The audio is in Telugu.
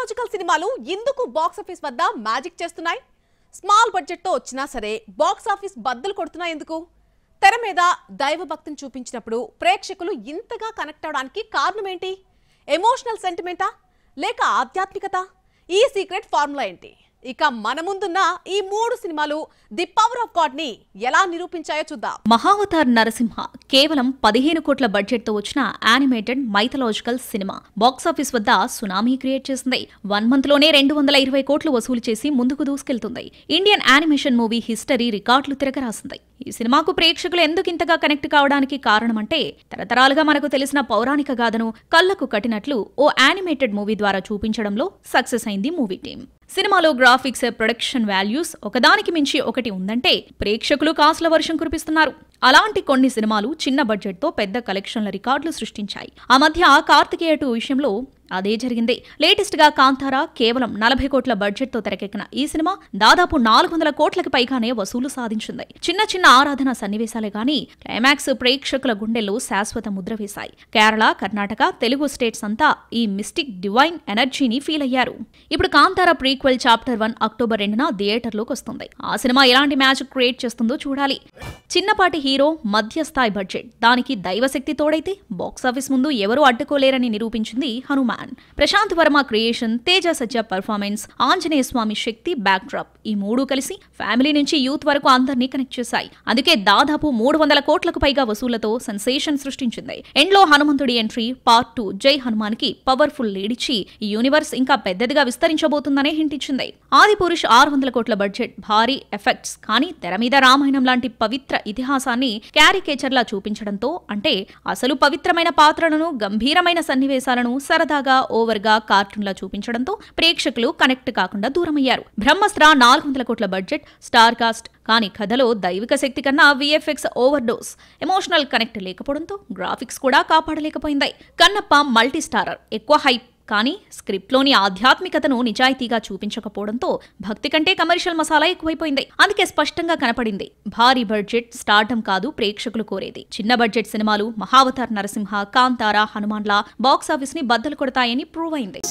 మైథలాజికల్ సినిమాలు ఎందుకు బాక్స్ ఆఫీస్ వద్ద మ్యాజిక్ చేస్తున్నాయి? స్మాల్ బడ్జెట్ తో వచ్చినా సరే బాక్స్ ఆఫీస్ బద్దలు కొడుతున్నాయి ఎందుకు? తెర మీద దైవ భక్తిని చూపించినప్పుడు ప్రేక్షకులు ఇంతగా కనెక్ట్ అవడానికి కారణం ఏంటి? ఎమోషనల్ సెంటిమెంటా లేక ఆధ్యాత్మికత? ఈ సీక్రెట్ ఫార్ములా ఏంటి? ఇక మన ముందున్న ఈ 3 సినిమాలు ది పవర్ ఆఫ్ గాడ్ ని ఎలా నిరూపించాయో చూద్దాం. మహావతార్ నరసింహ కేవలం 15 కోట్ల బడ్జెట్ తో వచ్చిన యానిమేటెడ్ మైథలాజికల్ సినిమా బాక్సాఫీస్ వద్ద సునామీ క్రియేట్ చేసింది. 1 మంత్ లోనే 220 కోట్లు వసూలు చేసి ముందుకు దూసుకెళ్తుంది. ఇండియన్ యానిమేషన్ మూవీ హిస్టరీ రికార్డులు తిరగరాసింది. ఈ సినిమాకు ప్రేక్షకులు ఎందుకు ఇంతగా కనెక్ట్ కావడానికి కారణమంటే తరతరాలుగా మనకు తెలిసిన పౌరాణిక గాథను కళ్లకు కట్టినట్లు ఓ యానిమేటెడ్ మూవీ ద్వారా చూపించడంలో సక్సెస్ అయింది మూవీ టీం. సినిమాలో గ్రాఫిక్స్, ప్రొడక్షన్ వాల్యూస్ ఒకదానికి మించి ఒకటి ఉందంటే ప్రేక్షకులు కాసుల వర్షం కురిపిస్తున్నారు. అలాంటి కొన్ని సినిమాలు చిన్న బడ్జెట్ తో పెద్ద కలెక్షన్ల రికార్డులు సృష్టించాయి. ఆ మధ్య కార్తికేయ 2 విషయంలో అదే జరిగింది. లేటెస్ట్ గా కాంతారా కేవలం 40 కోట్ల బడ్జెట్ తో తెరకెక్కిన ఈ సినిమా దాదాపు 400 కోట్లకు పైగానే వసూలు సాధించింది. చిన్న చిన్న ఆరాధన సన్నివేశాలే గానీ క్లైమాక్స్ ప్రేక్షకుల గుండెల్లో శాశ్వత ముద్ర వేశాయి. కేరళ, కర్ణాటక, తెలుగు స్టేట్స్ అంతా ఈ మిస్టిక్ డివైన్ ఎనర్జీని ఫీల్ అయ్యారు. ఇప్పుడు కాంతారా ప్రీక్వెల్ చాప్టర్ 1 అక్టోబర్ 2న థియేటర్లోకి వస్తుంది. ఆ సినిమా ఎలాంటి మ్యాజిక్ క్రియేట్ చేస్తుందో చూడాలి. చిన్నపాటి హీరో, మధ్యస్థాయి బడ్జెట్, దానికి దైవశక్తి తోడైతే బాక్సాఫీస్ ముందు ఎవరూ అడ్డుకోలేరని నిరూపించింది హనుమాన్. ప్రశాంత్ వర్మ క్రియేషన్, తేజ సజ్జా పర్ఫార్మెన్స్, ఆంజనేయ స్వామి శక్తి బ్యాక్ డ్రాప్, ఈ 3 కలిసి ఫ్యామిలీ నుంచి యూత్ వరకు అందరినీ కనెక్ట్ చేశాయి. అందుకే దాదాపు 300 కోట్లకు పైగా వసూళ్లతో సెన్సేషన్ సృష్టించింది. ఎండ్లో హనుమంతుడి ఎంట్రీ పార్ట్ 2 జై హనుమాన్ కి పవర్ఫుల్ లీడ్ ఇచ్చి ఈ యూనివర్స్ ఇంకా పెద్దదిగా విస్తరించబోతుందనే హింట్ ఇచ్చింది. ఆదిపురుష్ 600 కోట్ల బడ్జెట్, భారీ ఎఫెక్ట్స్, కానీ తెర మీద రామాయణం లాంటి పవిత్ర ఇతిహాసాన్ని క్యారికేచర్లా చూపించడంతో, అంటే అసలు పవిత్రమైన పాత్రలను, గంభీరమైన సన్నివేశాలను సరదాగా ఓవర్ గా కార్టూన్లా చూపించడంతో ప్రేక్షకులు కనెక్ట్ కాకుండా దూరమయ్యారు. బ్రహ్మాస్త్ర 400 కోట్ల బడ్జెట్, స్టార్ కాస్ట్, కానీ కథలో దైవిక శక్తి కన్నా VFX over dose, emotional connect లేకపోవడంతో గ్రాఫిక్స్ కూడా కాపాడలేకపోయింది. కన్నప్ప మల్టీ స్టారర్, ఎక్కువ హైప్, కానీ స్క్రిప్ట్లోని ఆధ్యాత్మికతను నిజాయితీగా చూపించకపోవడంతో భక్తి కంటే కమర్షియల్ మసాలా ఎక్కువైపోయింది. అందుకే స్పష్టంగా కనపడింది భారీ బడ్జెట్ స్టార్డమ్ కాదు ప్రేక్షకులు కోరేది. చిన్న బడ్జెట్ సినిమాలు మహావతార్ నరసింహ, కాంతారా, హనుమాన్లా బాక్సాఫీస్ ని బద్దలు కొడతాయని ప్రూవ్ అయింది.